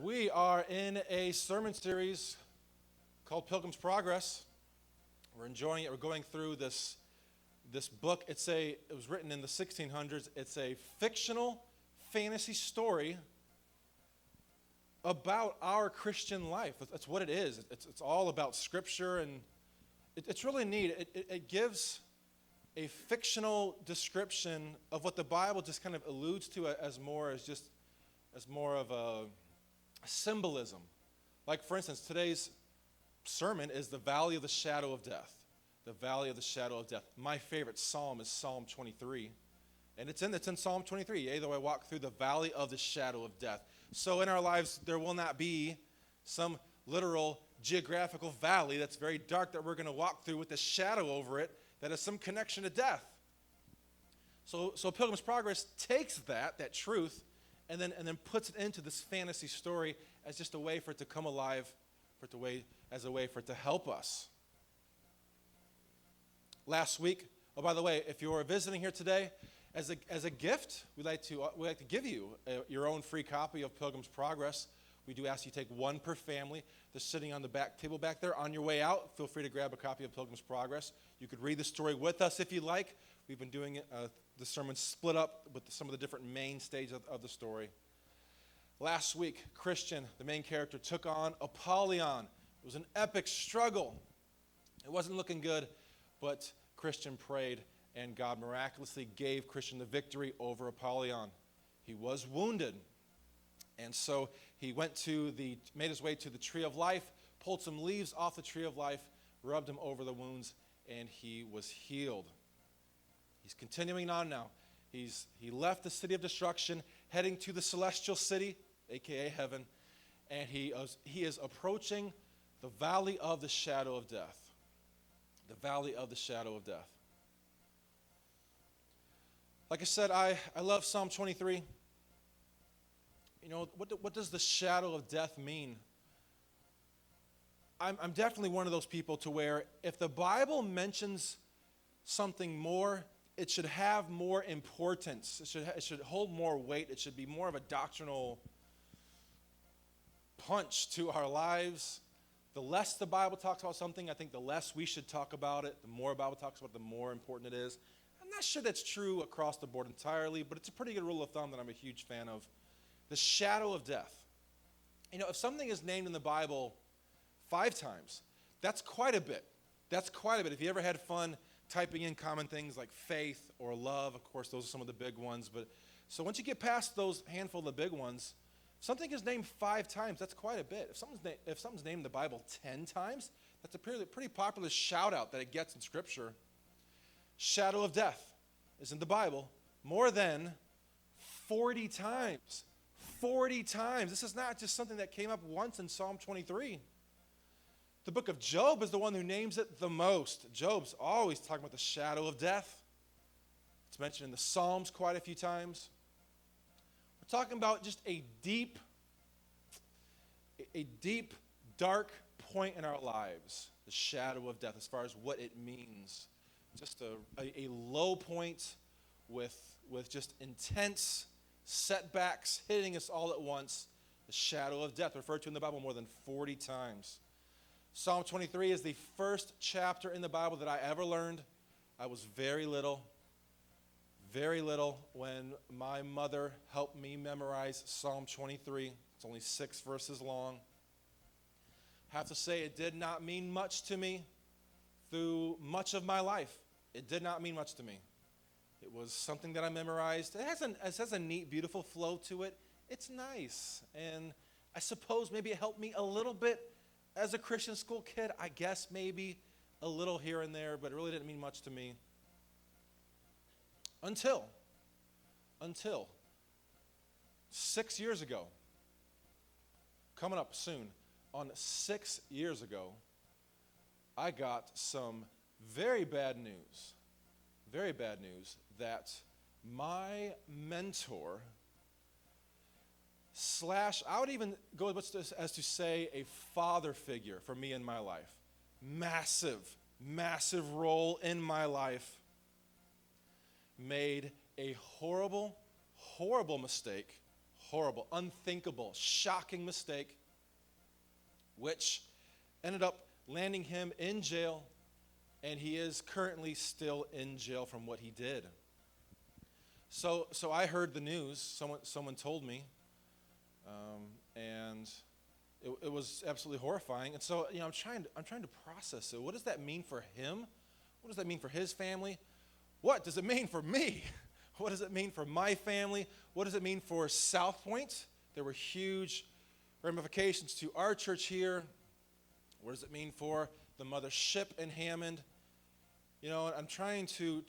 We are in a sermon series called Pilgrim's Progress. We're enjoying it. We're going through this book. It was written in the 1600s. It's a fictional fantasy story about our Christian life. That's what it is. It's all about Scripture, and it's really neat. It gives a fictional description of what the Bible just kind of alludes to as more of a symbolism. Like, for instance, today's sermon is the valley of the shadow of death. The valley of the shadow of death. My favorite psalm is Psalm 23. And it's in Psalm 23. Yea, though I walk through the valley of the shadow of death. So in our lives, there will not be some literal geographical valley that's very dark that we're going to walk through with a shadow over it that has some connection to death. So Pilgrim's Progress takes that truth, and then puts it into this fantasy story as just a way for it to come alive, as a way for it to help us. Last week, oh, by the way, if you're visiting here today, as a gift, we'd like to give you your own free copy of Pilgrim's Progress. We do ask you take one per family. They're sitting on the back table back there. On your way out, feel free to grab a copy of Pilgrim's Progress. You could read the story with us if you like. We've been doing the sermon split up with some of the different main stages of the story. Last week, Christian, the main character, took on Apollyon. It was an epic struggle. It wasn't looking good, but Christian prayed, and God miraculously gave Christian the victory over Apollyon. He was wounded, and so he made his way to the tree of life, pulled some leaves off the tree of life, rubbed them over the wounds, and he was healed. He's continuing on now. He left the city of destruction, heading to the celestial city, a.k.a. heaven, and he is approaching the valley of the shadow of death. The valley of the shadow of death. Like I said, I love Psalm 23. You know, what does the shadow of death mean? I'm definitely one of those people to where if the Bible mentions something more, it should have more importance. It should hold more weight. It should be more of a doctrinal punch to our lives. The less the Bible talks about something, I think the less we should talk about it. The more the Bible talks about it, the more important it is. I'm not sure that's true across the board entirely, but it's a pretty good rule of thumb that I'm a huge fan of. The shadow of death. You know, if something is named in the Bible 5 times, that's quite a bit. That's quite a bit. If you ever had fun typing in common things like faith or love, of course, those are some of the big ones. But so once you get past those handful of the big ones, if something is named 5 times, that's quite a bit. If something's named in the Bible 10 times, that's a pretty popular shout-out that it gets in Scripture. Shadow of death is in the Bible more than 40 times. 40 times. This is not just something that came up once in Psalm 23. The book of Job is the one who names it the most. Job's always talking about the shadow of death. It's mentioned in the Psalms quite a few times. We're talking about just a deep, dark point in our lives, the shadow of death, as far as what it means. Just a low point with just intense setbacks hitting us all at once. The shadow of death, referred to in the Bible more than 40 times. Psalm 23 is the first chapter in the Bible that I ever learned. I was very little when my mother helped me memorize Psalm 23. It's only 6 verses long. I have to say it did not mean much to me through much of my life. It did not mean much to me. It was something that I memorized. It has a neat, beautiful flow to it. It's nice. And I suppose maybe it helped me a little bit as a Christian school kid. I guess maybe a little here and there, but it really didn't mean much to me. Until 6 years ago, coming up soon, on 6 years ago, I got some very bad news that my mentor / I would even go as to say a father figure for me in my life, massive role in my life, made a horrible mistake, horrible, unthinkable, shocking mistake, which ended up landing him in jail, and he is currently still in jail from what he did. So I heard the news. Someone told me, and it was absolutely horrifying. And so I'm trying to process it. What does that mean for him? What does that mean for his family? What does it mean for me? What does it mean for my family? What does it mean for South Point? There were huge ramifications to our church here. What does it mean for the mothership in Hammond? I'm trying to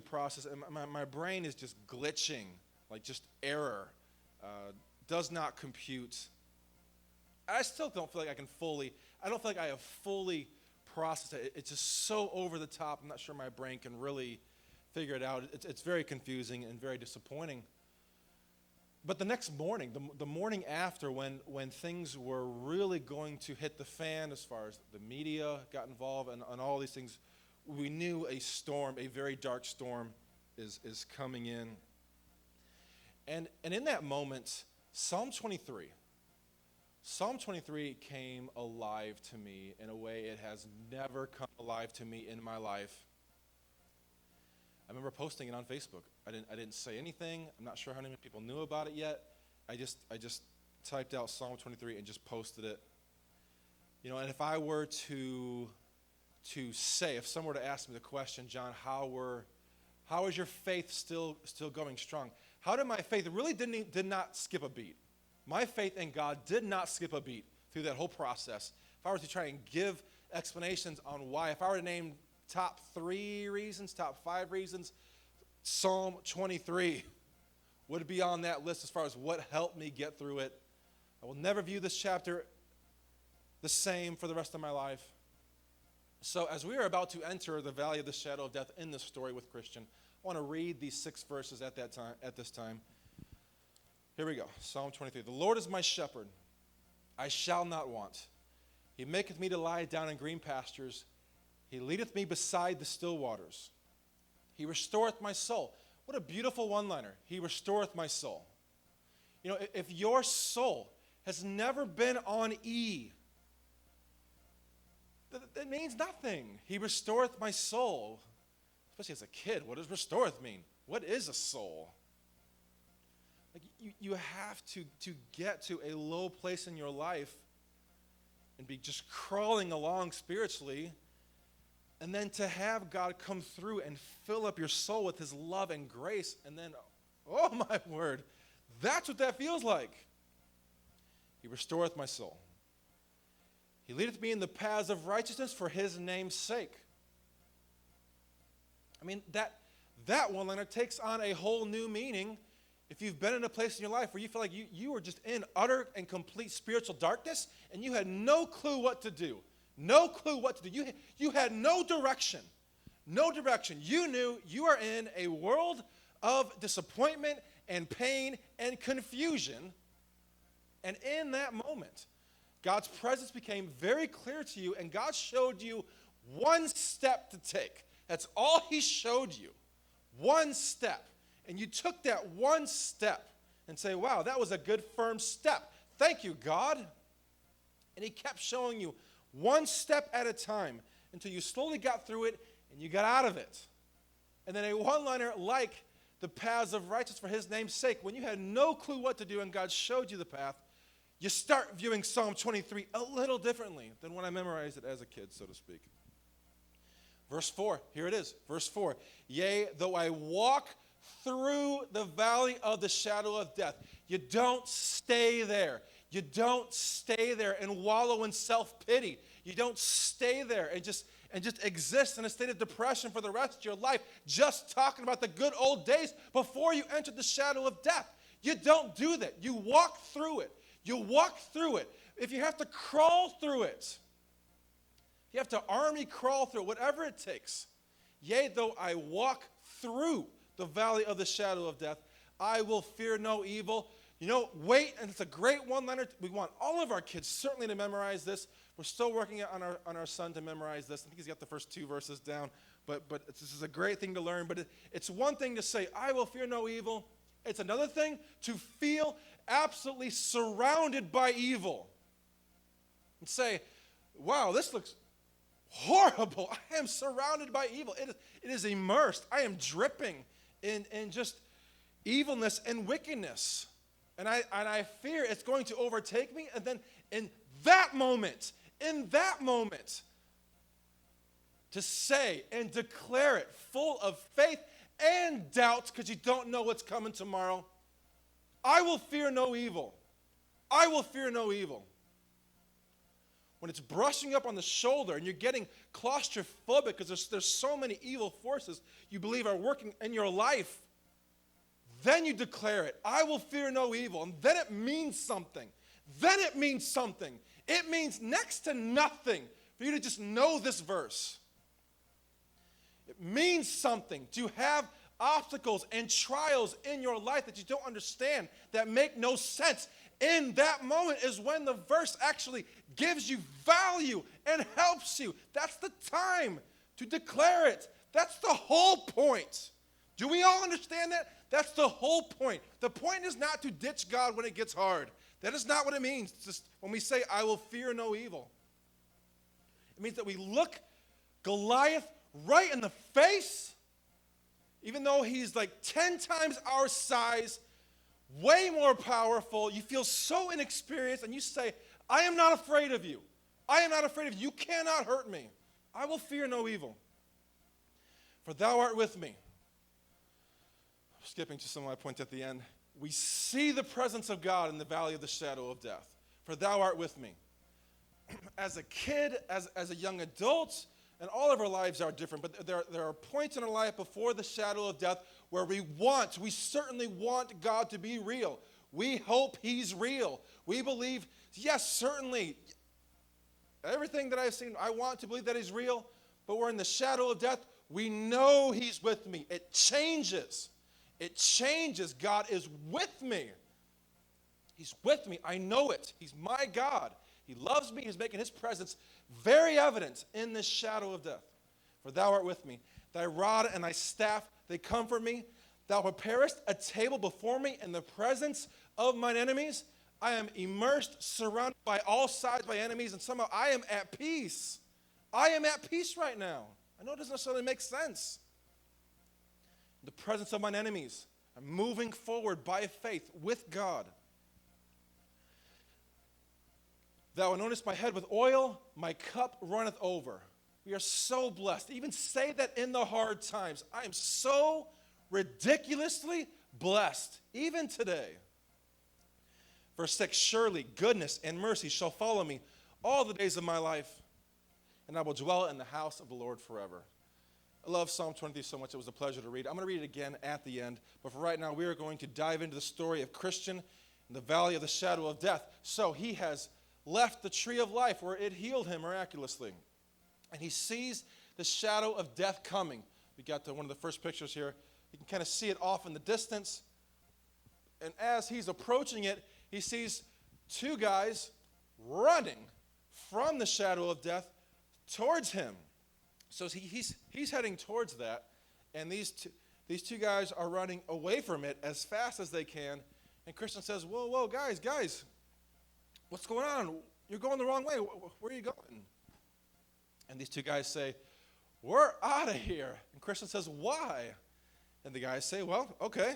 process it. My brain is just glitching, like just error, does not compute. I still don't feel like I don't feel like I have fully processed it. It's just so over the top. I'm not sure my brain can really figure it out. It's very confusing and very disappointing. But the next morning, the morning after, when things were really going to hit the fan as far as the media got involved and all these things, we knew a storm, a very dark storm is coming in. And in that moment, Psalm 23 came alive to me in a way it has never come alive to me in my life. I remember posting it on Facebook. I didn't say anything. I'm not sure how many people knew about it yet. I just typed out Psalm 23 and just posted it. And if I were to say, if someone were to ask me the question, John, how is your faith still going strong? How did my faith really did not skip a beat? My faith in God did not skip a beat through that whole process. If I were to try and give explanations on why, if I were to name top 3 reasons, top 5 reasons, Psalm 23 would be on that list as far as what helped me get through it. I will never view this chapter the same for the rest of my life. So as we are about to enter the valley of the shadow of death in this story with Christian, I want to read these 6 verses at this time. Here we go. Psalm 23. The Lord is my shepherd. I shall not want. He maketh me to lie down in green pastures. He leadeth me beside the still waters. He restoreth my soul. What a beautiful one-liner. He restoreth my soul. If your soul has never been on E, that means nothing. He restoreth my soul. Especially as a kid, what does restoreth mean? What is a soul? Like you have to get to a low place in your life and be just crawling along spiritually, and then to have God come through and fill up your soul with his love and grace, and then, oh my word, that's what that feels like. He restoreth my soul. He leadeth me in the paths of righteousness for his name's sake. I mean, that one-liner takes on a whole new meaning if you've been in a place in your life where you feel like you were just in utter and complete spiritual darkness and you had no clue what to do. No clue what to do. You had no direction. No direction. You knew you are in a world of disappointment and pain and confusion. And in that moment, God's presence became very clear to you, and God showed you one step to take. That's all he showed you. One step. And you took that one step and say, wow, that was a good firm step. Thank you, God. And he kept showing you one step at a time until you slowly got through it and you got out of it. And then a one-liner like the paths of righteousness for his name's sake, when you had no clue what to do and God showed you the path, you start viewing Psalm 23 a little differently than when I memorized it as a kid, so to speak. Verse 4, here it is. Verse 4, yea, though I walk through the valley of the shadow of death. You don't stay there. You don't stay there and wallow in self-pity. You don't stay there and just exist in a state of depression for the rest of your life, just talking about the good old days before you entered the shadow of death. You don't do that. You walk through it. You walk through it. If you have to crawl through it, you have to army crawl through it, whatever it takes. Yea, though I walk through the valley of the shadow of death, I will fear no evil. Wait, and it's a great one-liner. We want all of our kids certainly to memorize this. We're still working on our son to memorize this. I think he's got the first 2 verses down, but this is a great thing to learn. But it's one thing to say, I will fear no evil. It's another thing to feel absolutely surrounded by evil and say, wow, this looks horrible. I am surrounded by evil. It is immersed. I am dripping in just evilness and wickedness. And I fear it's going to overtake me. And then in that moment, to say and declare it full of faith and doubt, because you don't know what's coming tomorrow, I will fear no evil. I will fear no evil. When it's brushing up on the shoulder and you're getting claustrophobic because there's so many evil forces you believe are working in your life, then you declare it. I will fear no evil. And then it means something. It means next to nothing for you to just know this verse. It means something to have obstacles and trials in your life that you don't understand, that make no sense. In that moment is when the verse actually gives you value and helps you. That's the time to declare it. That's the whole point. Do we all understand that? That's the whole point. The point is not to ditch God when it gets hard. That is not what it means. It's just when we say, I will fear no evil. It means that we look Goliath right in the face, even though he's like 10 times our size, way more powerful. You feel so inexperienced, and you say, I am not afraid of you. I am not afraid of you. You cannot hurt me. I will fear no evil. For thou art with me. Skipping to some of my points at the end. We see the presence of God in the valley of the shadow of death. For thou art with me. As a kid, as a young adult, and all of our lives are different, but there are points in our life before the shadow of death where we certainly want God to be real. We hope he's real. We believe, yes, certainly, everything that I've seen, I want to believe that he's real, but we're in the shadow of death. We know he's with me. It changes. God is with me. He's with me. I know it. He's my God. He loves me. He's making his presence very evident in this shadow of death. For thou art with me. Thy rod and thy staff, they comfort me. Thou preparest a table before me in the presence of mine enemies. I am immersed, surrounded by all sides by enemies, and somehow I am at peace. I am at peace right now. I know it doesn't necessarily make sense. In the presence of mine enemies, I'm moving forward by faith with God. Thou anointest my head with oil, my cup runneth over. We are so blessed. Even say that in the hard times. I am so ridiculously blessed, even today. Verse 6, surely goodness and mercy shall follow me all the days of my life, and I will dwell in the house of the Lord forever. I love Psalm 23 so much. It was a pleasure to read. I'm going to read it again at the end, but for right now, we are going to dive into the story of Christian in the valley of the shadow of death. So he has left the tree of life where it healed him miraculously. And he sees the shadow of death coming. We got to one of the first pictures here. You can kind of see it off in the distance. And as he's approaching it, he sees two guys running from the shadow of death towards him. So he's heading towards that. And these two guys are running away from it as fast as they can. And Christian says, whoa, guys. What's going on? You're going the wrong way. Where are you going? And these two guys say, we're out of here. And Christian says, why? And the guys say, well, okay.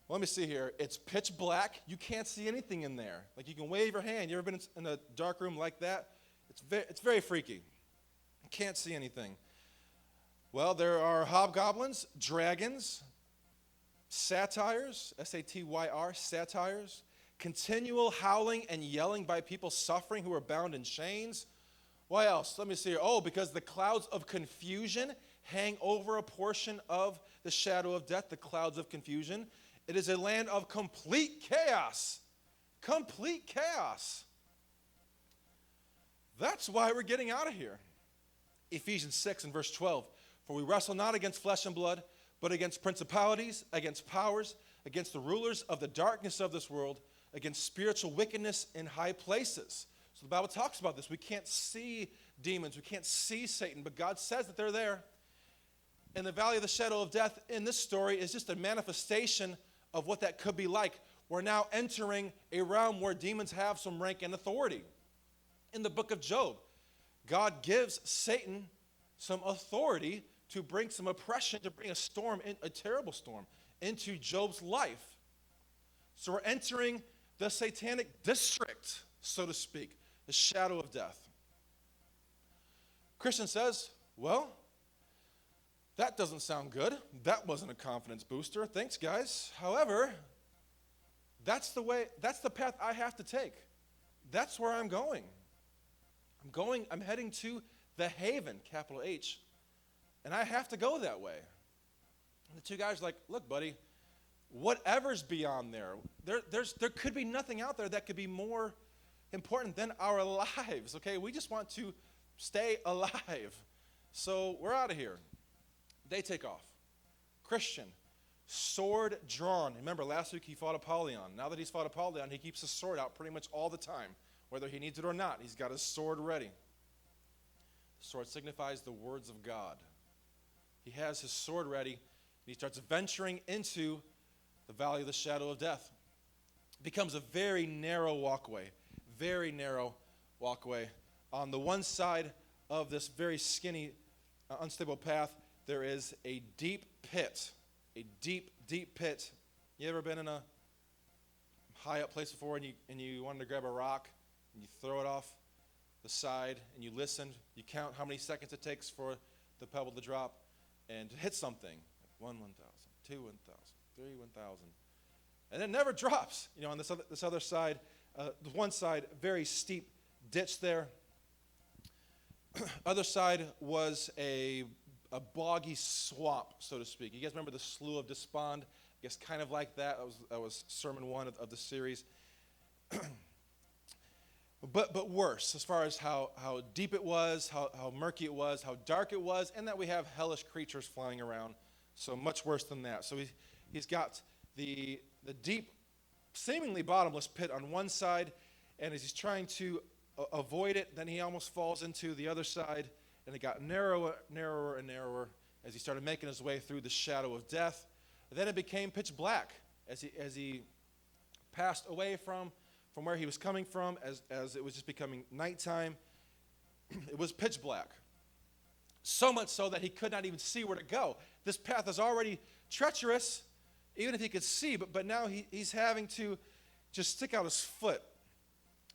Let me see here. It's pitch black. You can't see anything in there. Like you can wave your hand. You ever been in a dark room like that? It's very freaky. You can't see anything. Well, there are hobgoblins, dragons, satyrs, S-A-T-Y-R, satyrs, continual howling and yelling by people suffering who are bound in chains. What else? Let me see here. Oh, because the clouds of confusion hang over a portion of the shadow of death, the clouds of confusion. It is a land of complete chaos. Complete chaos. That's why we're getting out of here. Ephesians 6 and verse 12. For we wrestle not against flesh and blood, but against principalities, against powers, against the rulers of the darkness of this world, against spiritual wickedness in high places. So the Bible talks about this. We can't see demons. We can't see Satan, but God says that they're there. And the valley of the shadow of death in this story is just a manifestation of what that could be like, we're now entering a realm where demons have some rank and authority. In the book of Job, God gives Satan some authority to bring some oppression, to bring a storm, a terrible storm, into Job's life. So we're entering the satanic district, so to speak, the shadow of death. Christian says, well, that doesn't sound good. That wasn't a confidence booster. Thanks, guys. However, that's the path I have to take. That's where I'm going. I'm heading to the haven, capital H, and I have to go that way. And the two guys are like, look, buddy, whatever's beyond there could be nothing out there that could be more important than our lives, okay? We just want to stay alive. So we're out of here. They take off. Christian, sword drawn. Remember, last week he fought Apollyon. Now that he's fought Apollyon, he keeps his sword out pretty much all the time. Whether he needs it or not, he's got his sword ready. The sword signifies the words of God. He has his sword ready, and he starts venturing into the valley of the shadow of death. It becomes a very narrow walkway. On the one side of this very skinny, unstable path, there is a deep pit. A deep, deep pit. You ever been in a high up place before and you wanted to grab a rock and you throw it off the side and you listen, you count how many seconds it takes for the pebble to drop and to hit something. 1,000, 2, 1,000, 3, 1,000. And it never drops. On this other side, one side, very steep ditch there. Other side was a boggy swamp, so to speak. You guys remember the Slough of Despond? I guess kind of like that. That was sermon 1 of the series. But worse, as far as how deep it was, how murky it was, how dark it was, and that we have hellish creatures flying around. So much worse than that. So he's got the deep, seemingly bottomless pit on one side, and as he's trying to avoid it, then he almost falls into the other side, and it got narrower and narrower as he started making his way through the shadow of death. And then it became pitch black as he passed away from where he was coming from, as it was just becoming nighttime. It was pitch black. So much so that he could not even see where to go. This path is already treacherous, even if he could see, but now he's having to just stick out his foot.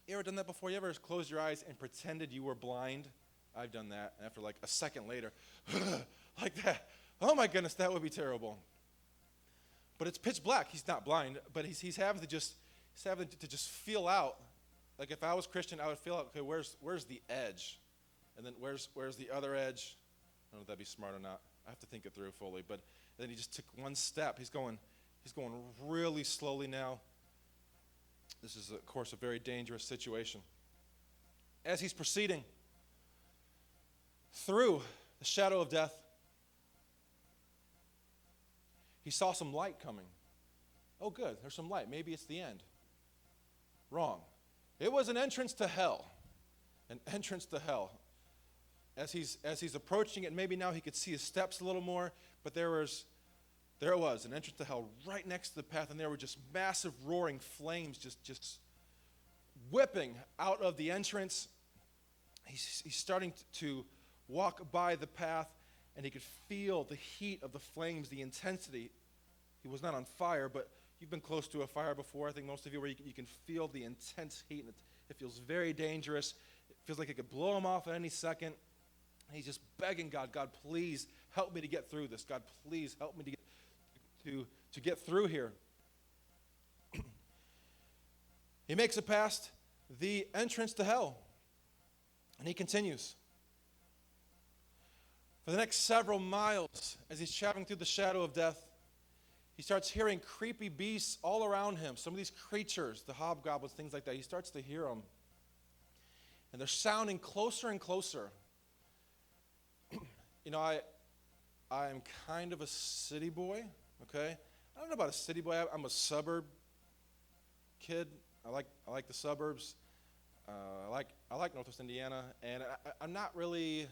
You ever done that before? You ever closed your eyes and pretended you were blind? I've done that. And after like a second later, like that. Oh my goodness, that would be terrible. But it's pitch black. He's not blind, but he's having to just feel out. Like if I was Christian, I would feel out, okay, where's the edge? And then where's the other edge? I don't know if that'd be smart or not. I have to think it through fully. But then he just took one step. He's going really slowly now. This is, of course, a very dangerous situation. As he's proceeding through the shadow of death, he saw some light coming. Oh, good, there's some light. Maybe it's the end. Wrong. It was an entrance to hell. An entrance to hell. As he's approaching it, maybe now he could see his steps a little more, but there it was, an entrance to hell right next to the path, and there were just massive roaring flames just whipping out of the entrance. He's starting to walk by the path, and he could feel the heat of the flames, the intensity. He was not on fire, but you've been close to a fire before, I think most of you, where you can feel the intense heat, and it feels very dangerous. It feels like it could blow him off at any second. And he's just begging God, God, please help me to get through this. God, please help me to get through here. He makes it past the entrance to hell, and he continues. For the next several miles, as he's traveling through the shadow of death, he starts hearing creepy beasts all around him. Some of these creatures, the hobgoblins, things like that, he starts to hear them. And they're sounding closer and closer. I'm kind of a city boy, okay? I don't know about a city boy. I'm a suburb kid. I like the suburbs. I like Northwest Indiana, and I'm not really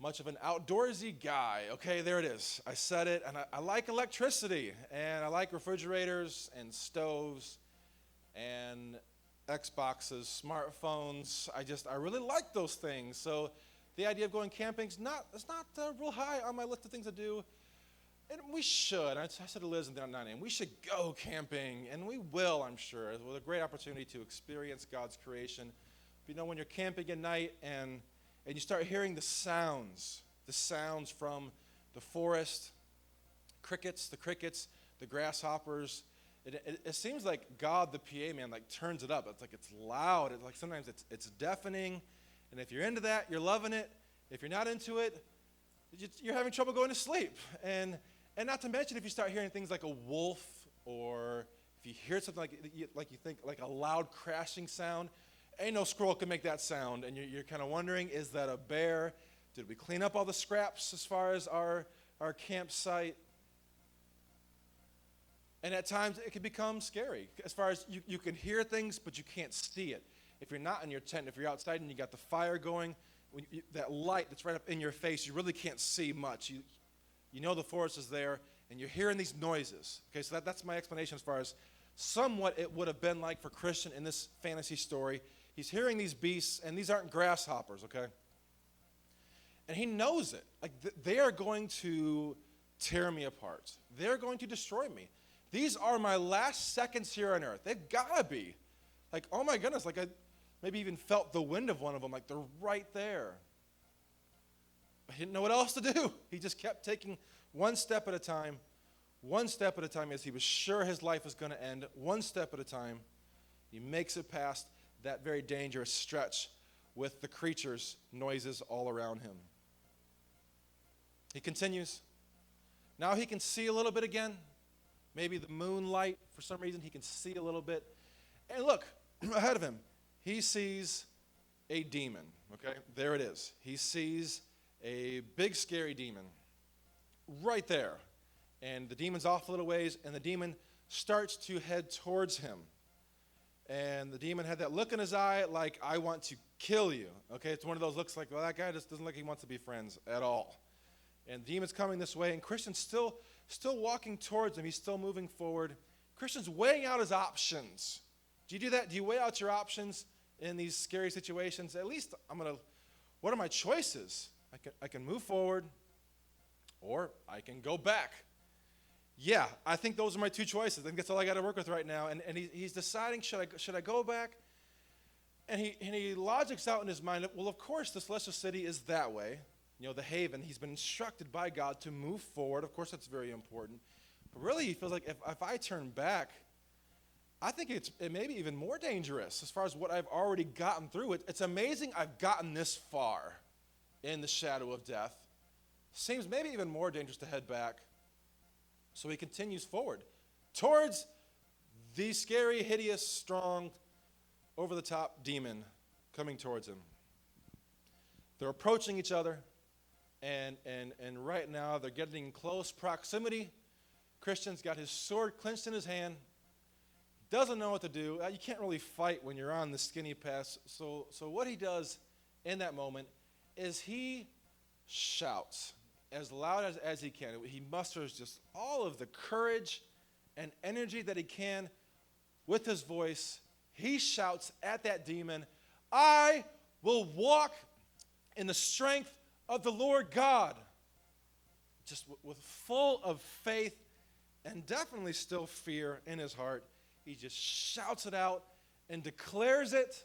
much of an outdoorsy guy. Okay, there it is. I said it, and I like electricity, and I like refrigerators and stoves and Xboxes, smartphones. I really like those things. So the idea of going camping it's not real high on my list of things to do. And we should. I said to Liz and then 9 a.m., we should go camping, and we will, I'm sure. With a great opportunity to experience God's creation. But when you're camping at night and you start hearing the sounds from the forest, the crickets, the grasshoppers, it seems like God, the PA man, turns it up. It's like it's loud. Sometimes it's deafening. And if you're into that, you're loving it. If you're not into it, you're having trouble going to sleep. And not to mention if you start hearing things like a wolf, or if you hear something like you think like a loud crashing sound, ain't no squirrel can make that sound. And you're kind of wondering, is that a bear? Did we clean up all the scraps as far as our campsite? And at times it can become scary as far as you can hear things, but you can't see it. If you're not in your tent, if you're outside and you got the fire going, that light that's right up in your face, you really can't see much. You know the forest is there, and you're hearing these noises. Okay, so that's my explanation as far as somewhat it would have been like for Christian in this fantasy story. He's hearing these beasts, and these aren't grasshoppers, okay? And he knows it. They are going to tear me apart. They're going to destroy me. These are my last seconds here on earth. They've got to be. Oh my goodness, I maybe even felt the wind of one of them, they're right there. But he didn't know what else to do. He just kept taking one step at a time as he was sure his life was going to end, one step at a time. He makes it past that very dangerous stretch with the creatures' noises all around him. He continues. Now he can see a little bit again. Maybe the moonlight, for some reason, he can see a little bit. And look, ahead of him, he sees a demon, okay? There it is. He sees a big, scary demon right there. And the demon's off a little ways, and the demon starts to head towards him. And the demon had that look in his eye like, I want to kill you, okay? It's one of those looks like, well, that guy just doesn't look like he wants to be friends at all. And the demon's coming this way, and Christian's still walking towards him. He's still moving forward. Christian's weighing out his options. Do you do that? Do you weigh out your options in these scary situations? At least what are my choices? I can move forward, or I can go back. Yeah, I think those are my two choices. I think that's all I got to work with right now. And he's deciding, should I go back? And he logics out in his mind, well, of course, the celestial city is that way. The haven. He's been instructed by God to move forward. Of course, that's very important. But really, he feels like if I turn back, I think it may be even more dangerous as far as what I've already gotten through. It's amazing I've gotten this far in the shadow of death. Seems maybe even more dangerous to head back. So he continues forward towards the scary, hideous, strong, over-the-top demon coming towards him. They're approaching each other, and right now they're getting in close proximity. Christian's got his sword clenched in his hand. Doesn't know what to do. You can't really fight when you're on the skinny path. So what he does in that moment is he shouts as loud as he can. He musters just all of the courage and energy that he can with his voice. He shouts at that demon, I will walk in the strength of the Lord God. Just with full of faith and definitely still fear in his heart. He just shouts it out and declares it.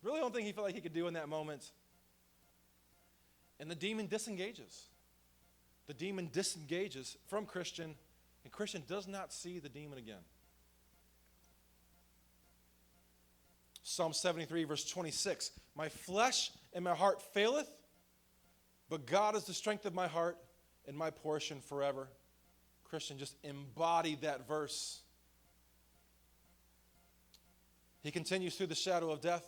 Really don't think he felt like he could do in that moment. And the demon disengages. The demon disengages from Christian, and Christian does not see the demon again. Psalm 73, verse 26. My flesh and my heart faileth, but God is the strength of my heart and my portion forever. Christian just embodied that verse. He continues through the shadow of death,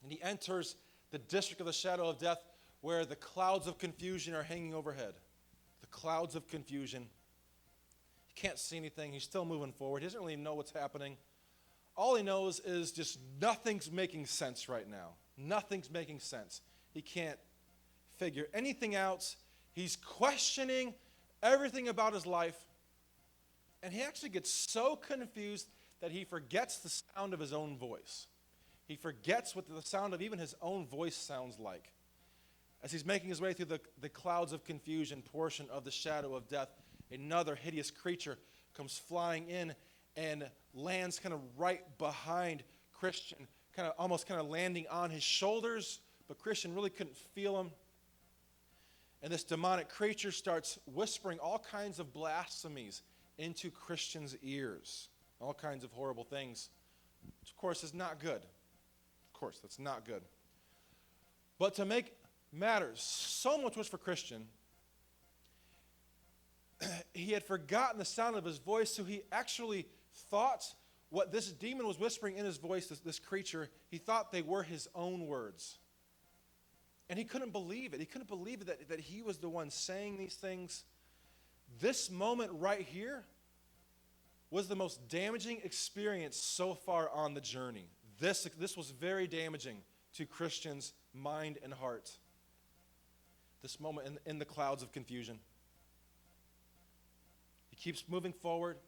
and he enters the district of the shadow of death where the clouds of confusion are hanging overhead. The clouds of confusion. He can't see anything. He's still moving forward. He doesn't really know what's happening. All he knows is just nothing's making sense right now. Nothing's making sense. He can't figure anything out. He's questioning everything about his life. And he actually gets so confused that he forgets the sound of his own voice. He forgets what the sound of even his own voice sounds like. As he's making his way through the clouds of confusion portion of the shadow of death, another hideous creature comes flying in and lands kind of right behind Christian, almost landing on his shoulders, but Christian really couldn't feel him. And this demonic creature starts whispering all kinds of blasphemies into Christian's ears, all kinds of horrible things, which of course is not good. Of course, that's not good. But to make matters so much worse for Christian, he had forgotten the sound of his voice, so he actually thought what this demon was whispering in his voice, this creature, he thought they were his own words. And he couldn't believe it. He couldn't believe it that he was the one saying these things. This moment right here was the most damaging experience so far on the journey. This was very damaging to Christian's mind and heart. This moment in the clouds of confusion. He keeps moving forward,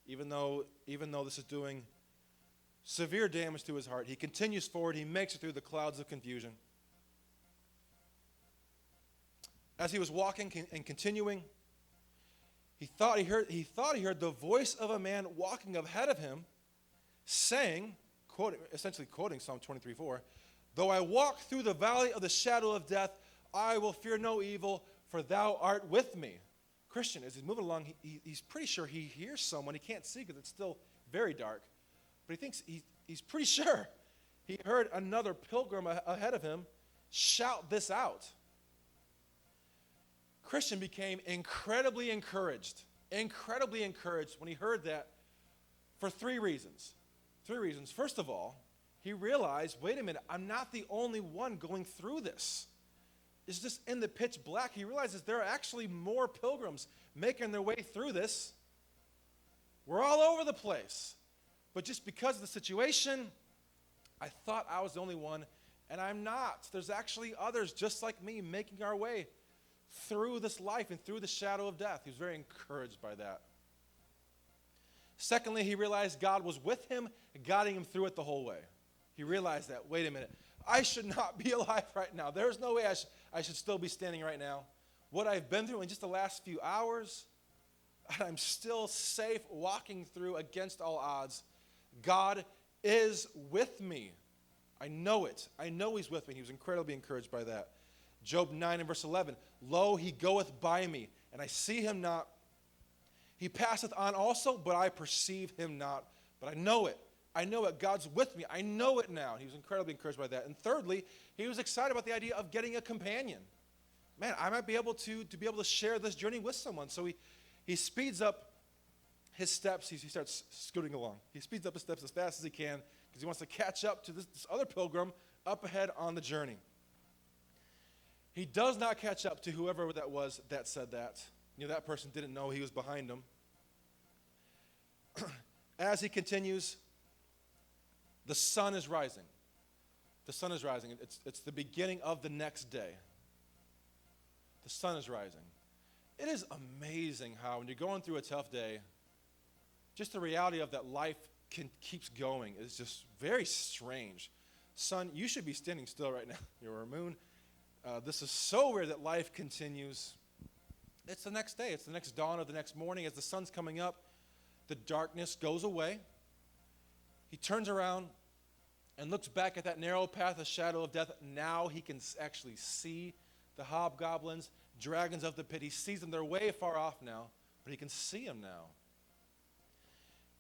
even though this is doing severe damage to his heart. He continues forward. He makes it through the clouds of confusion. As he was walking and continuing, he thought he heard the voice of a man walking ahead of him, saying, essentially quoting Psalm 23:4, "Though I walk through the valley of the shadow of death, I will fear no evil, for thou art with me." Christian, as he's moving along, he's pretty sure he hears someone. He can't see because it's still very dark, but he thinks he's pretty sure he heard another pilgrim ahead of him shout this out. Christian became incredibly encouraged when he heard that for three reasons. First of all, he realized, wait a minute, I'm not the only one going through this. It's just in the pitch black. He realizes there are actually more pilgrims making their way through this. We're all over the place. But just because of the situation, I thought I was the only one, and I'm not. There's actually others just like me making our way through this life and through the shadow of death. He was very encouraged by that. Secondly, he realized God was with him, guiding him through it the whole way. He realized that, wait a minute, I should not be alive right now. There's no way I should still be standing right now. What I've been through in just the last few hours, I'm still safe walking through against all odds. God is with me. I know it. I know he's with me. He was incredibly encouraged by that. Job 9 and verse 11, "Lo, he goeth by me, and I see him not. He passeth on also, but I perceive him not. But I know it. I know it. God's with me. I know it now." He was incredibly encouraged by that. And thirdly, he was excited about the idea of getting a companion. Man, I might be able to share this journey with someone. So he speeds up his steps. He starts scooting along. He speeds up his steps as fast as he can because he wants to catch up to this other pilgrim up ahead on the journey. He does not catch up to whoever that was that said that. That person didn't know he was behind him. As he continues, the sun is rising. The sun is rising. It's the beginning of the next day. The sun is rising. It is amazing how when you're going through a tough day, just the reality of that life keeps going is just very strange. Sun, you should be standing still right now. You're a moon. This is so weird that life continues. It's the next day. It's the next dawn of the next morning. As the sun's coming up, the darkness goes away. He turns around and looks back at that narrow path of shadow of death. Now he can actually see the hobgoblins, dragons of the pit. He sees them. They're way far off now, but he can see them now.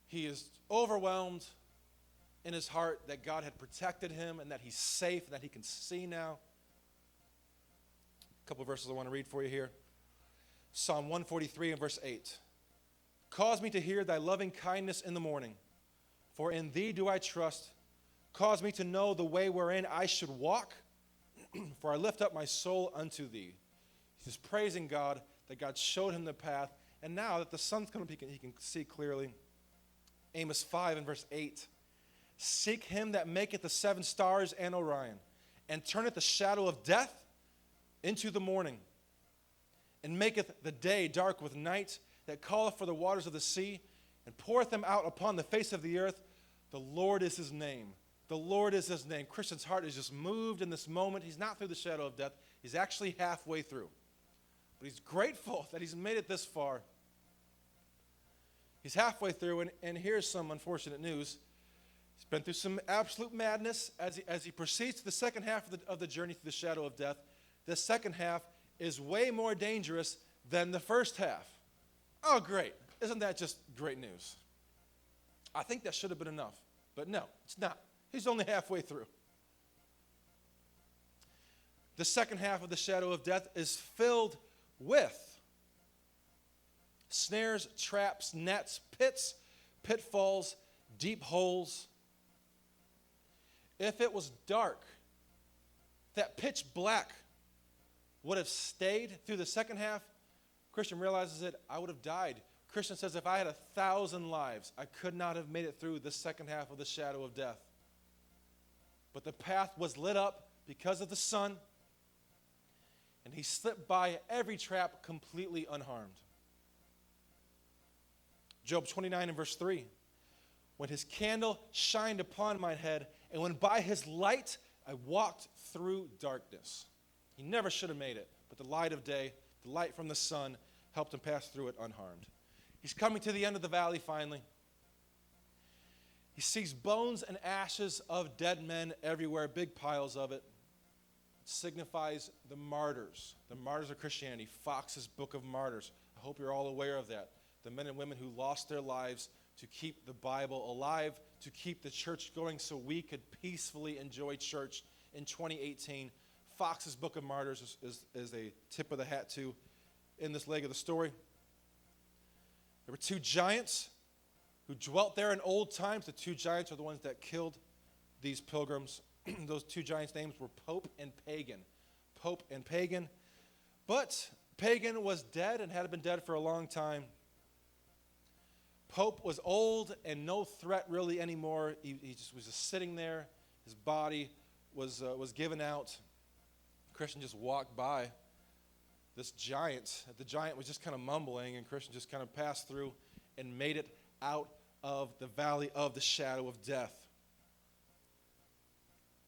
He is overwhelmed in his heart that God had protected him and that he's safe and that he can see now. A couple of verses I want to read for you here. Psalm 143 and verse 8. "Cause me to hear thy loving kindness in the morning, for in thee do I trust. Cause me to know the way wherein I should walk, for I lift up my soul unto thee." He's praising God that God showed him the path, and now that the sun's coming up, he can see clearly. Amos 5 and verse 8. "Seek him that maketh the seven stars and Orion, and turneth the shadow of death. into the morning, and maketh the day dark with night, that calleth for the waters of the sea, and poureth them out upon the face of the earth. The Lord is his name. The Lord is his name. Christian's heart is just moved in this moment. He's not through the shadow of death. He's actually halfway through. But he's grateful that he's made it this far. He's halfway through, and here's some unfortunate news. He's been through some absolute madness as he proceeds to the second half of the journey through the shadow of death. The second half is way more dangerous than the first half. Oh, great. Isn't that just great news? I think that should have been enough, but no, it's not. He's only halfway through. The second half of the shadow of death is filled with snares, traps, nets, pits, pitfalls, deep holes. If it was dark, that pitch black would have stayed through the second half. Christian realizes it, I would have died. Christian says, if I had 1,000 lives, I could not have made it through the second half of the shadow of death. But the path was lit up because of the sun, and he slipped by every trap completely unharmed. Job 29 and verse 3, when his candle shined upon my head, and when by his light I walked through darkness. He never should have made it, but the light of day, the light from the sun, helped him pass through it unharmed. He's coming to the end of the valley finally. He sees bones and ashes of dead men everywhere, big piles of it. It signifies the martyrs of Christianity, Fox's Book of Martyrs. I hope you're all aware of that. The men and women who lost their lives to keep the Bible alive, to keep the church going so we could peacefully enjoy church in 2018. Fox's Book of Martyrs is a tip of the hat to in this leg of the story. There were two giants who dwelt there in old times. The two giants are the ones that killed these pilgrims. Those two giants' names were Pope and Pagan. Pope and Pagan. But Pagan was dead and had been dead for a long time. Pope was old and no threat really anymore. He just was just sitting there. His body was given out. Christian just walked by this giant. The giant was just kind of mumbling, and Christian just kind of passed through and made it out of the valley of the shadow of death.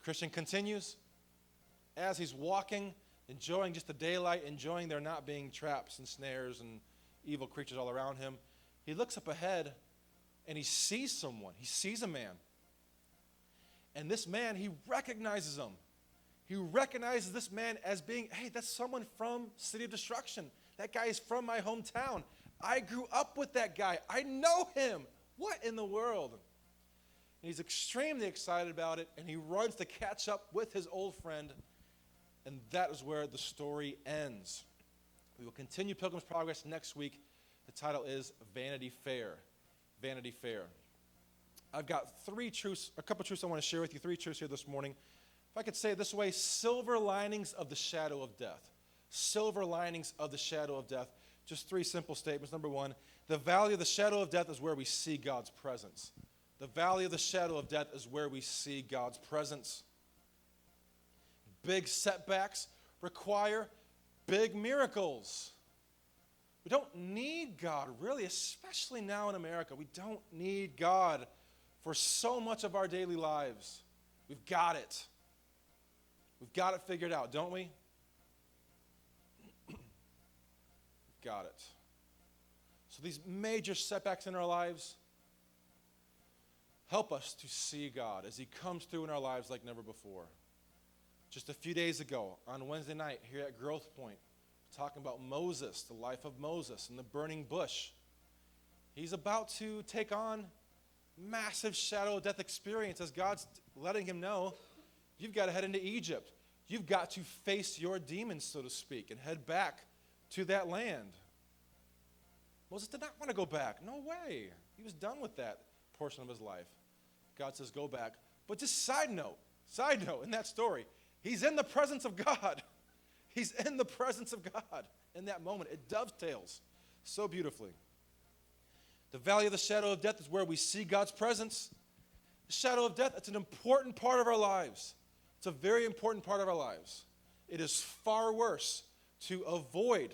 Christian continues as he's walking, enjoying just the daylight, enjoying there not being traps and snares and evil creatures all around him. He looks up ahead and he sees someone. He sees a man. And this man, he recognizes him. He recognizes this man as being, hey, that's someone from City of Destruction. That guy is from my hometown. I grew up with that guy. I know him. What in the world? And he's extremely excited about it, and he runs to catch up with his old friend, and that is where the story ends. We will continue Pilgrim's Progress next week. The title is Vanity Fair. Vanity Fair. I've got a couple truths I want to share with you, three truths here this morning. If I could say it this way, silver linings of the shadow of death. Silver linings of the shadow of death. Just three simple statements. Number one, the valley of the shadow of death is where we see God's presence. The valley of the shadow of death is where we see God's presence. Big setbacks require big miracles. We don't need God, really, especially now in America. We don't need God for so much of our daily lives. We've got it. We've got it figured out, don't we? We've got it. So these major setbacks in our lives help us to see God as he comes through in our lives like never before. Just a few days ago, on Wednesday night here at Growth Point, talking about Moses, the life of Moses and the burning bush. He's about to take on massive shadow of death experience as God's letting him know, you've got to head into Egypt. You've got to face your demons, so to speak, and head back to that land. Moses did not want to go back. No way. He was done with that portion of his life. God says, go back. But just side note in that story, he's in the presence of God. He's in the presence of God in that moment. It dovetails so beautifully. The valley of the shadow of death is where we see God's presence. The shadow of death, it's an important part of our lives. It's a very important part of our lives. It is far worse to avoid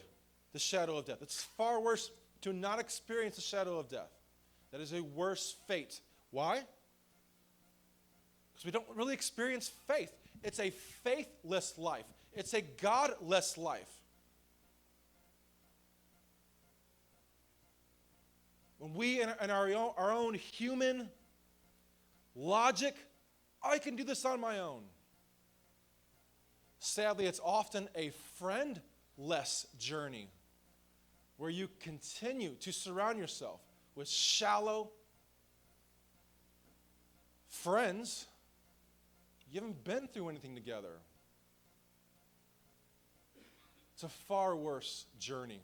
the shadow of death. It's far worse to not experience the shadow of death. That is a worse fate. Why? Because we don't really experience faith. It's a faithless life. It's a godless life. When we, in our own human logic, I can do this on my own. Sadly, it's often a friendless journey where you continue to surround yourself with shallow friends. You haven't been through anything together. It's a far worse journey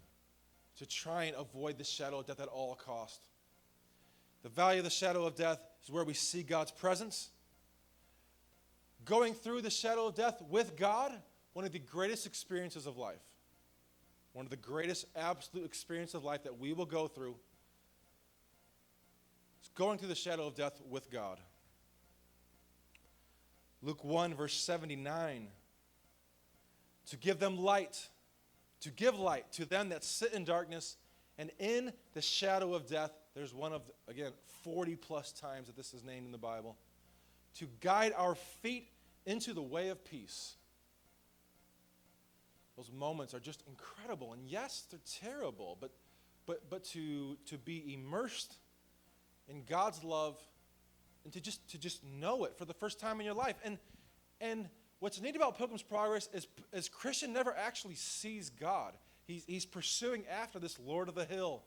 to try and avoid the shadow of death at all cost. The valley of the shadow of death is where we see God's presence. Going through the shadow of death with God, one of the greatest experiences of life. One of the greatest absolute experiences of life that we will go through is going through the shadow of death with God. Luke 1, verse 79. To give them light, to give light to them that sit in darkness and in the shadow of death. There's one of, again, 40 plus times that this is named in the Bible. To guide our feet into the way of peace. Those moments are just incredible. And yes, they're terrible, but to be immersed in God's love and to just know it for the first time in your life. And what's neat about Pilgrim's Progress is Christian never actually sees God. He's pursuing after this Lord of the Hill,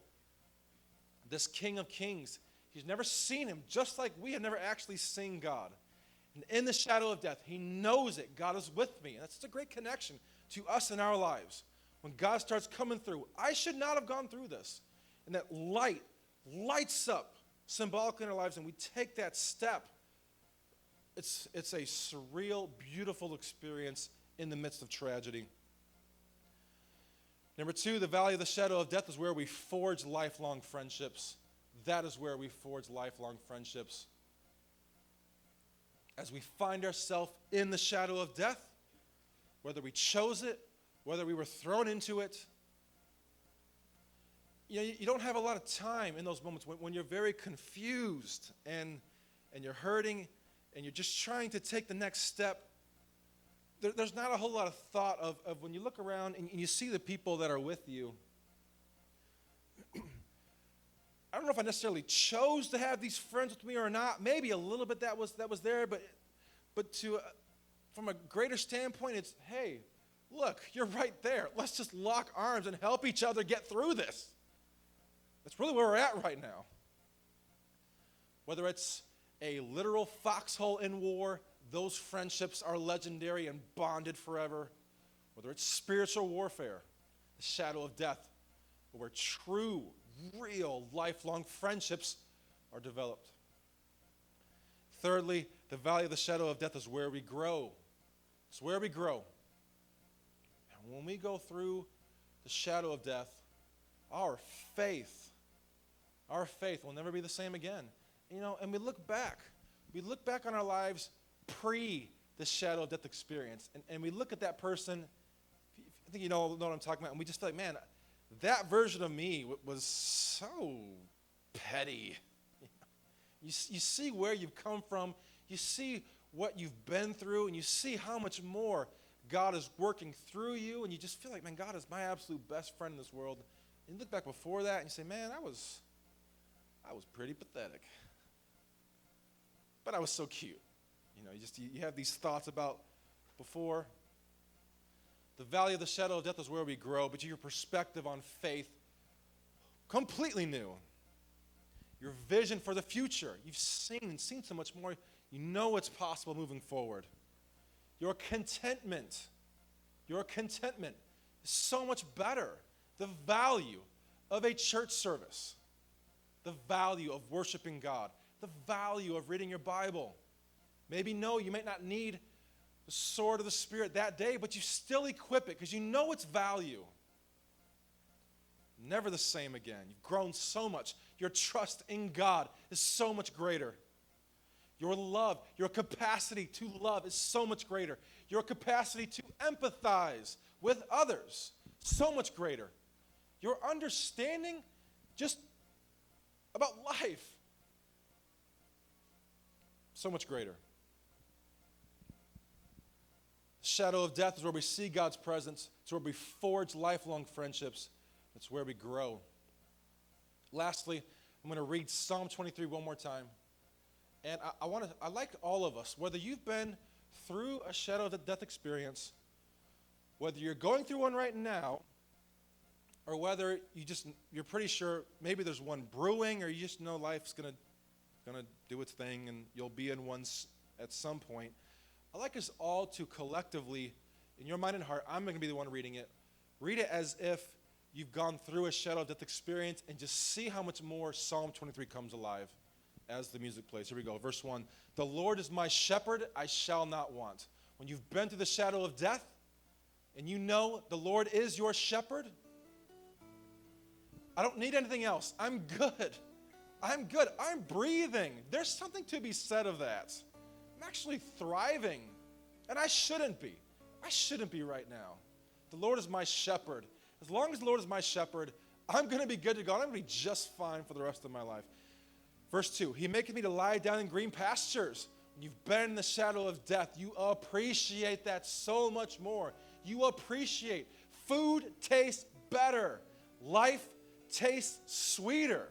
this King of Kings. He's never seen him, just like we have never actually seen God. And in the shadow of death, he knows it. God is with me. And that's a great connection to us in our lives. When God starts coming through, I should not have gone through this. And that light lights up symbolically in our lives, and we take that step. It's a surreal, beautiful experience in the midst of tragedy. Number 2, the valley of the shadow of death is where we forge lifelong friendships. That is where we forge lifelong friendships. As we find ourselves in the shadow of death, whether we chose it, whether we were thrown into it, you don't have a lot of time in those moments when you're very confused and you're hurting and you're just trying to take the next step. There's not a whole lot of thought of when you look around and you see the people that are with you. I don't know if I necessarily chose to have these friends with me or not. Maybe a little bit that was there, but from a greater standpoint, it's, hey, look, you're right there. Let's just lock arms and help each other get through this. That's really where we're at right now. Whether it's a literal foxhole in war, those friendships are legendary and bonded forever. Whether it's spiritual warfare, the shadow of death, where true, real, lifelong friendships are developed. Thirdly, the valley of the shadow of death is where we grow. It's where we grow. And when we go through the shadow of death, our faith will never be the same again. And we look back on our lives pre the shadow of death experience, and we look at that person. I think you know what I'm talking about, and we just feel like, man, that version of me was so petty. You see where you've come from, you see what you've been through, and you see how much more God is working through you, and you just feel like, man, God is my absolute best friend in this world. And you look back before that, and you say, man, I was pretty pathetic. But I was so cute. You have these thoughts about before. The valley of the shadow of death is where we grow, but your perspective on faith, completely new. Your vision for the future, you've seen so much more. You know what's possible moving forward. Your contentment is so much better. The value of a church service, the value of worshiping God, the value of reading your Bible. Maybe you might not need the sword of the Spirit that day, but you still equip it because you know its value. Never the same again. You've grown so much. Your trust in God is so much greater. Your love, your capacity to love is so much greater. Your capacity to empathize with others, so much greater. Your understanding just about life, so much greater. Shadow of death is where we see God's presence. It's where we forge lifelong friendships. It's where we grow. Lastly, I'm going to read Psalm 23 one more time. And I like all of us, whether you've been through a shadow of death experience, whether you're going through one right now, or whether you're pretty sure maybe there's one brewing, or you just know life's gonna do its thing and you'll be in one at some point. I'd like us all to collectively, in your mind and heart, I'm going to be the one reading it. Read it as if you've gone through a shadow of death experience, and just see how much more Psalm 23 comes alive as the music plays. Here we go. Verse 1. The Lord is my shepherd, I shall not want. When you've been through the shadow of death, and you know the Lord is your shepherd, I don't need anything else. I'm good. I'm good. I'm breathing. There's something to be said of that. I'm actually thriving, and I shouldn't be. I shouldn't be right now. The Lord is my shepherd. As long as the Lord is my shepherd, I'm going to be good to go. I'm going to be just fine for the rest of my life. Verse 2, he maketh me to lie down in green pastures. When you've been in the shadow of death, you appreciate that so much more. You appreciate food tastes better. Life tastes sweeter.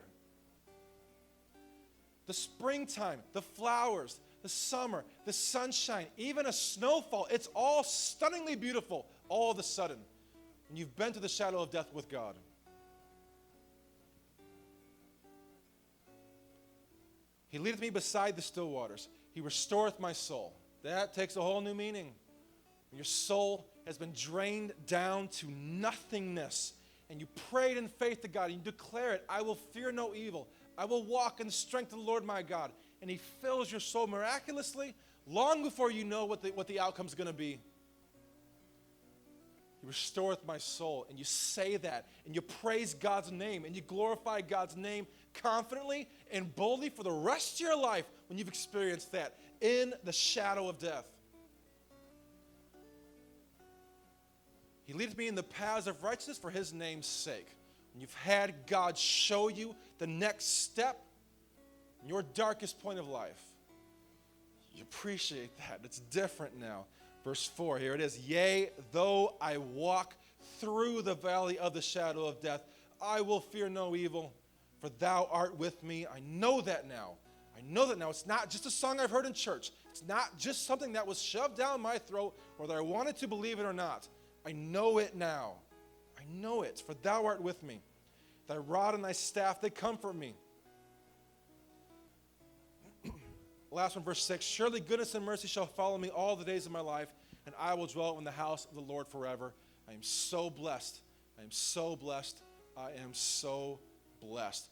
The springtime, the flowers, the summer, the sunshine, even a snowfall, it's all stunningly beautiful all of a sudden when you've been to the shadow of death with God. He leadeth me beside the still waters. He restoreth my soul. That takes a whole new meaning. When your soul has been drained down to nothingness, and you prayed in faith to God, and you declare it, I will fear no evil. I will walk in the strength of the Lord my God. And he fills your soul miraculously long before you know what the outcome's going to be. He restoreth my soul. And you say that, and you praise God's name, and you glorify God's name confidently and boldly for the rest of your life when you've experienced that in the shadow of death. He leadeth me in the paths of righteousness for his name's sake. When you've had God show you the next step in your darkest point of life, you appreciate that. It's different now. Verse 4, here it is. Yea, though I walk through the valley of the shadow of death, I will fear no evil, for thou art with me. I know that now. I know that now. It's not just a song I've heard in church. It's not just something that was shoved down my throat, whether I wanted to believe it or not. I know it now. I know it, for thou art with me. Thy rod and thy staff, they comfort me. Last one, verse 6. Surely goodness and mercy shall follow me all the days of my life, and I will dwell in the house of the Lord forever. I am so blessed. I am so blessed. I am so blessed.